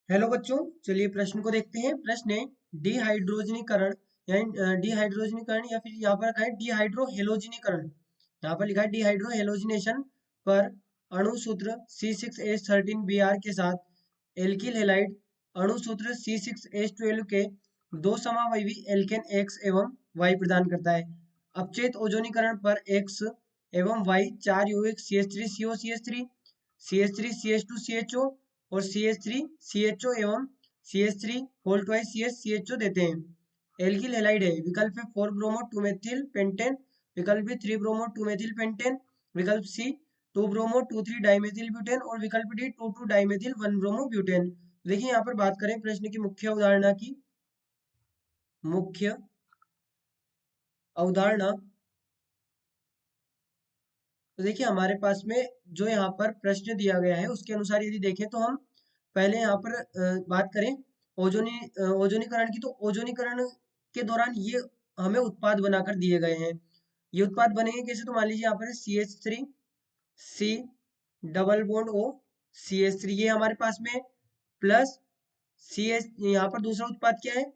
Hello बच्चों, चलिए प्रश्न को देखते हैं। प्रश्न है डिहाइड्रोजनीकरण यानी डिहाइड्रोजनीकरण या फिर यहाँ पर रखा है डिहाइड्रोहेलोजनीकरण। यहाँ पर लिखा है डिहाइड्रोहेलोजिनेशन पर अणु सूत्र C6H13Br के साथ एल्किल हैलाइड अणु सूत्र C6H12 के दो समावयवी एल्केन X एवं Y प्रदान करता है। अपचयित ओजोनीकरण पर X एवं Y चार यौगिक CH3CO CH3 CH3CH2CHO और CH3CHO एवं CH3 होल ट्वाइस CH देते हैं। एल्किल हैलाइड है। विकल्प है 4 ब्रोमो 2 मेथिल पेंटेन, विकल्प है 3 ब्रोमो 2 मेथिल पेंटेन, विकल्प सी 2 ब्रोमो 2 3 डाइमेथिल ब्यूटेन और विकल्प डी 2 2 डाइमेथिल 1 ब्रोमो ब्यूटेन। देखिए यहाँ पर बात करें प्रश्न की मुख्य अवधारणा की। मुख्य अवधारणा तो देखिए हमारे पास में जो यहाँ पर प्रश्न दिया गया है उसके अनुसार यदि देखें तो हम पहले यहाँ पर बात करें ओजोनीकरण की। तो ओजोनीकरण के दौरान ये हमें उत्पाद बनाकर दिए गए हैं। ये उत्पाद बनेंगे कैसे? तो मान लीजिए यहाँ पर CH3 C double bond O CH3 ये हमारे पास में प्लस CH यहाँ पर दूसरा उत्पाद क्या है?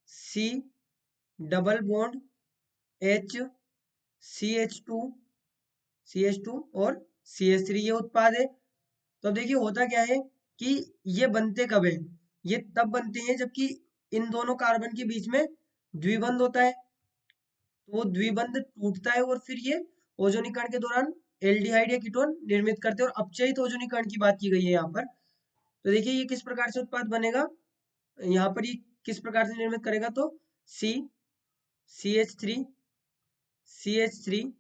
C double bond H CH2 और CH3 ये उत्पाद है। तो अब देखिए होता क्या है कि ये बनते कब है? ये तब बनते हैं जबकि इन दोनों कार्बन के बीच में द्विबंध होता है। तो वो द्विबंध टूटता है और फिर ये ओजोनीकरण के दौरान एल्डिहाइड या कीटोन निर्मित करते हैं। और अपचयित ओजोनीकरण की बात की गई है यहाँ पर। तो देखिए ये किस प्रकार से उत्पाद बनेगा, यहाँ पर ये किस प्रकार से निर्मित करेगा? तो सी CH3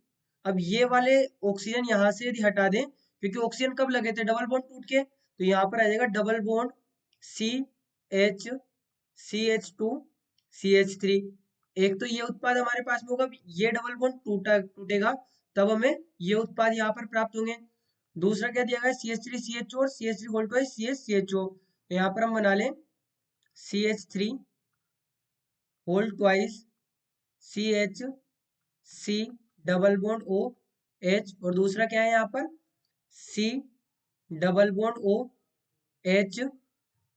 अब ये वाले ऑक्सीजन यहाँ से यदि हटा दें, क्योंकि ऑक्सीजन कब लगे थे? डबल बॉन्ड टूट के। तो यहाँ पर आ जाएगा डबल बॉन्ड CH2CH3। एक तो ये उत्पाद हमारे पास में होगा। ये डबल बॉन्ड टूटेगा तब हमें ये उत्पाद यहाँ पर प्राप्त होंगे। दूसरा क्या दिया गया? CH3CHO और CH3 होल ट्वाइस CHCHO। तो यहाँ पर हम बना लें CH3 whole twice CH C double bond O H और दूसरा क्या है यहाँ पर? C double bond O H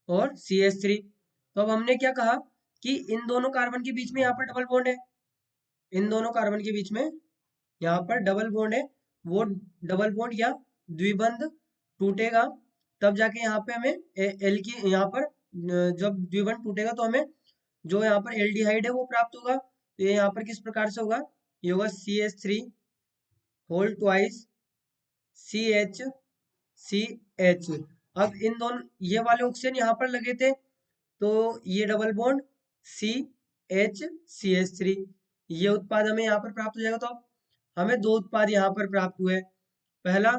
और CH3। तो अब हमने क्या कहा कि इन दोनों कार्बन के बीच में यहाँ पर डबल बॉन्ड है। इन दोनों कार्बन के बीच में यहाँ पर डबल बॉन्ड है। वो डबल बॉन्ड या द्विबंध टूटेगा तब जाके यहाँ पे हमें एल की यहाँ पर जब द्विबंध टूटेगा तो हमें जो यहाँ पर एल्डिहाइड है वो प्राप्त होगा। तो ये यहाँ पर किस प्रकार से होगा? ये होगा CH3 होल ट्वाइस CH। अब इन दोनों ये वाले ऑक्सीजन यहाँ पर लगे थे तो ये डबल बॉन्ड CH3 ये उत्पाद हमें यहाँ पर प्राप्त हो जाएगा। तो अब हमें दो उत्पाद यहाँ पर प्राप्त हुए। पहला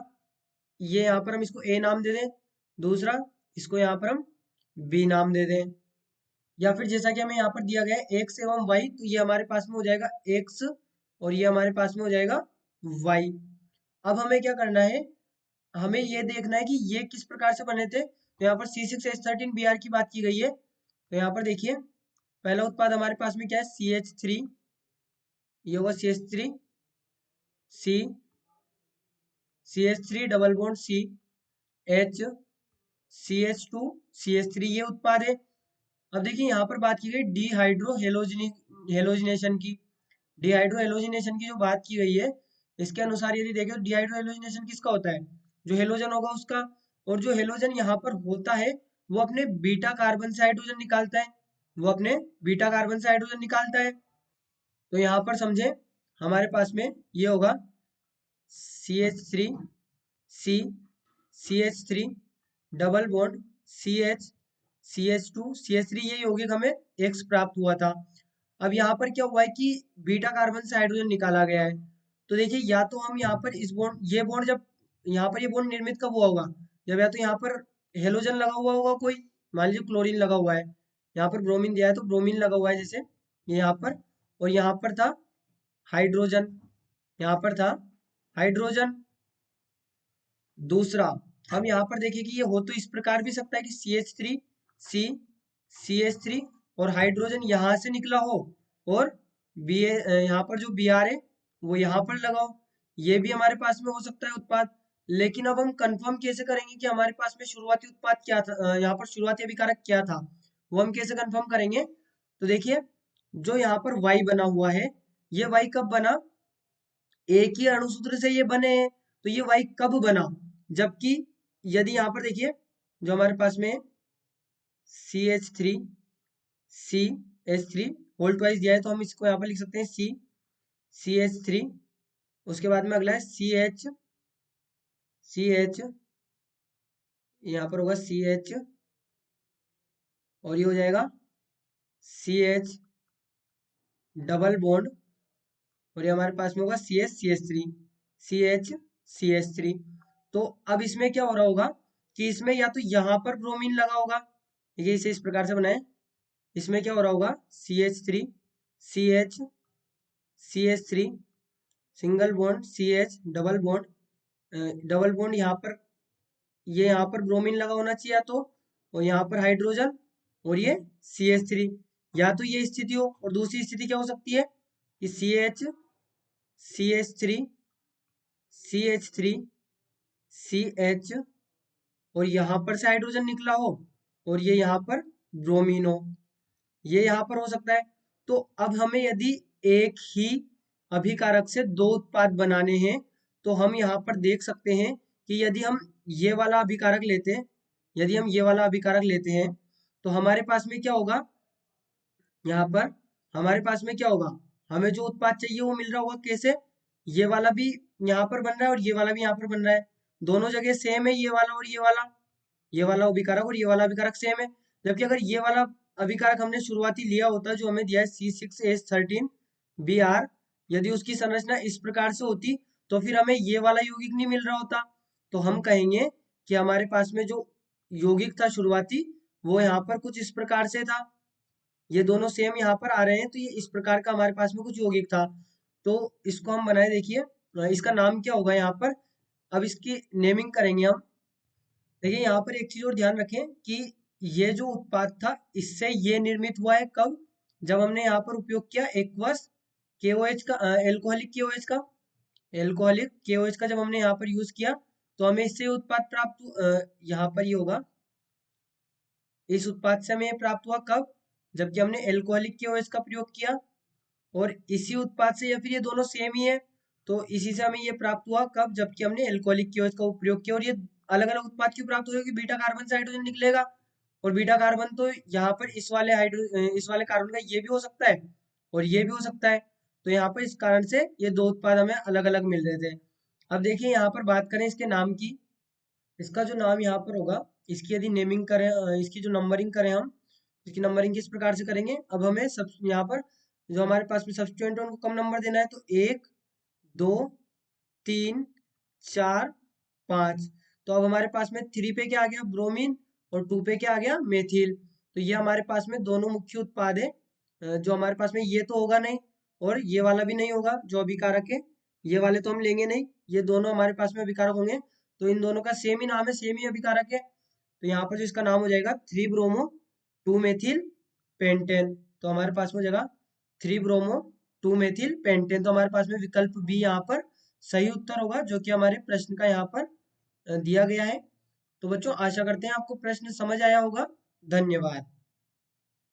ये यहाँ पर हम इसको A नाम दे दें, दूसरा इसको यहाँ पर हम B नाम दे दें। या फिर जैसा कि हमें यहाँ पर दिया गया है X एवं Y, तो ये हमारे पास में हो जाएगा X और ये हमारे पास में हो जाएगा Y। अब हमें क्या करना है? हमें ये देखना है कि ये किस प्रकार से बने थे। तो यहाँ पर C6H13Br की बात की गई है। तो यहाँ पर देखिए पहला उत्पाद हमारे पास में क्या है? CH3, ये होगा CH3 C CH3 double bond C H CH2 CH3 ये उत्पाद है। अब देखिए यहाँ पर बात की गई हेलोजिनेशन की। डिहाइड्रोहेलोजिनेशन की जो बात की गई है इसके अनुसार यदि देखें तो डिहाइड्रोहेलोजिनेशन किसका होता है? जो हेलोजन होगा उसका। और जो हेलोजन यहाँ पर होता है वो अपने बीटा कार्बन से हाइड्रोजन निकालता है। वो अपने बीटा कार्बन से हाइड्रोजन निकालता है। तो यहाँ पर समझे हमारे पास में ये होगा CH3 C CH3 double bond CH CH2 CH3 ये यौगिक हमें X प्राप्त हुआ था। अब यहाँ पर क्या हुआ है कि बीटा कार्बन से हाइड्रोजन निकाला गया है। तो देखिए या तो हम यहाँ पर इस बॉन्ड ये बॉन्ड जब यहाँ पर ये बॉन्ड निर्मित कब हुआ होगा? जब या तो यहाँ पर हेलोजन लगा हुआ होगा कोई, मान लीजिए क्लोरीन लगा हुआ है, यहाँ पर ब्रोमीन दिया है तो ब्रोमीन लगा हुआ है जैसे ये यहाँ पर, और यहाँ पर था हाइड्रोजन, यहाँ पर था हाइड्रोजन। दूसरा हम यहाँ पर देखें कि ये हो तो इस प्रकार भी सकता है कि CH3 C CH3 और हाइड्रोजन यहाँ से निकला हो और बी यहाँ पर जो Br है वो यहाँ पर लगाओ, ये भी हमारे पास में हो सकता है उत्पाद। लेकिन अब हम कंफर्म कैसे करेंगे कि हमारे पास में शुरुआती उत्पाद क्या था, यहाँ पर शुरुआती अभिकारक क्या था, वो हम कैसे कंफर्म करेंगे। तो देखिए, जो यहाँ पर y बना हुआ है, ये y कब बना, एक ही अणुसूत्र से ये बने हैं, तो ये y कब बना, जबकि यदि यहाँ पर देखिए, जो हमारे पास में CH3 CH3 होल ट्वाइस दिया है, तो हम इसको यहाँ पर लिख सकते हैं CH3, उसके बाद में अगला है CH, यहाँ पर होगा CH, और ये हो जाएगा CH डबल बॉन्ड, और ये हमारे पास में होगा CH3। तो अब इसमें क्या हो रहा होगा कि इसमें या तो यहाँ पर ब्रोमीन लगा होगा, ये इसे इस प्रकार से बनाए, इसमें क्या हो रहा होगा CH CH3 single bond CH double bond यहाँ पर, ये यहाँ पर ब्रोमीन लगा होना चाहिए या तो, और यहाँ पर हाइड्रोजन, और ये CH3, या तो ये स्थिति हो, और दूसरी स्थिति क्या हो सकती है कि CH3 CH और यहाँ पर से हाइड्रोजन निकला हो, और ये यहाँ पर ब्रोमीन हो, ये यहाँ पर हो सकता है। तो अब हमें यदि एक ही अभिकारक से दो उत्पाद बनाने हैं, तो हम यहाँ पर देख सकते हैं कि यदि हम ये वाला अभिकारक लेते हैं, यदि हम ये वाला अभिकारक लेते हैं, तो हमारे पास में क्या होगा, यहाँ पर हमारे पास में क्या होगा, हमें जो उत्पाद चाहिए वो मिल रहा होगा कैसे, ये वाला भी यहाँ पर बन रहा है और ये वाला भी यहाँ पर बन रहा है, दोनों जगह सेम है, ये वाला और ये वाला अभिकारक और ये वाला अभिकारक सेम है। जबकि अगर ये वाला अभिकारक हमने शुरुआती लिया होता जो हमें दिया है C6H13Br, यदि उसकी संरचना इस प्रकार से होती, तो फिर हमें ये वाला यौगिक नहीं मिल रहा होता। तो हम कहेंगे कि हमारे पास में जो यौगिक था शुरुआती, वो यहाँ पर कुछ इस प्रकार से था, ये दोनों सेम यहाँ पर आ रहे हैं, तो ये इस प्रकार का हमारे पास में कुछ यौगिक था। तो इसको हम बनाए, देखिए इसका नाम क्या होगा यहाँ पर, अब इसकी नेमिंग करेंगे हम। देखिए यहाँ पर एक चीज और ध्यान रखें कि ये जो उत्पाद था, इससे ये निर्मित हुआ है कब, जब हमने यहाँ पर उपयोग किया एक्वस KOH का, एल्कोहलिक KOH का, एल्कोहलिक KOH का जब हमने यहाँ पर यूज किया, तो हमें इससे उत्पाद प्राप्त, यहाँ पर ये होगा, इस उत्पाद से हमें प्राप्त हुआ कब, जबकि हमने एल्कोहलिक KOH का प्रयोग किया, और इसी उत्पाद से, या फिर ये दोनों सेम ही है, तो इसी से हमें ये प्राप्त हुआ कब, जबकि हमने एल्कोहलिक KOH का प्रयोग किया। और ये अलग अलग उत्पाद क्यों प्राप्त हुए, कि बीटा कार्बन से हाइड्रोजन निकलेगा, और बीटा कार्बन तो यहाँ पर इस वाले कार्बन का ये भी हो सकता है और ये भी हो सकता है, तो यहाँ पर इस कारण से ये दो उत्पाद हमें अलग अलग मिल रहे थे। अब देखिए यहाँ पर बात करें इसके नाम की, इसका जो नाम यहाँ पर होगा, इसकी यदि नेमिंग करें, इसकी जो नंबरिंग करें हम, इसकी नंबरिंग किस प्रकार से करेंगे, अब हमें सब यहाँ पर जो हमारे पास में सब्स्टिट्यूएंट है उनको कम नंबर देना है, तो 1 2 3 4 5, तो अब हमारे पास में 3 पे क्या आ गया, ब्रोमीन, और 2 पे क्या आ गया, मेथिल। तो ये हमारे पास में दोनों मुख्य उत्पाद है, जो हमारे पास में ये तो होगा नहीं, और ये वाला भी नहीं होगा जो अभिकारक है, ये वाले तो हम लेंगे नहीं, ये दोनों हमारे पास में अभिकारक होंगे, तो इन दोनों का सेम ही नाम है, सेम ही अभिकारक है, तो यहाँ पर जो इसका नाम हो जाएगा 3 ब्रोमो 2 मेथिल पेंटेन, तो हमारे पास में हो जाएगा 3 ब्रोमो 2 मेथिल पेंटेन, तो हमारे पास में विकल्प बी यहाँ पर सही उत्तर होगा, जो कि हमारे प्रश्न का यहाँ पर दिया गया है। तो बच्चों आशा करते हैं आपको प्रश्न समझ आया होगा। धन्यवाद।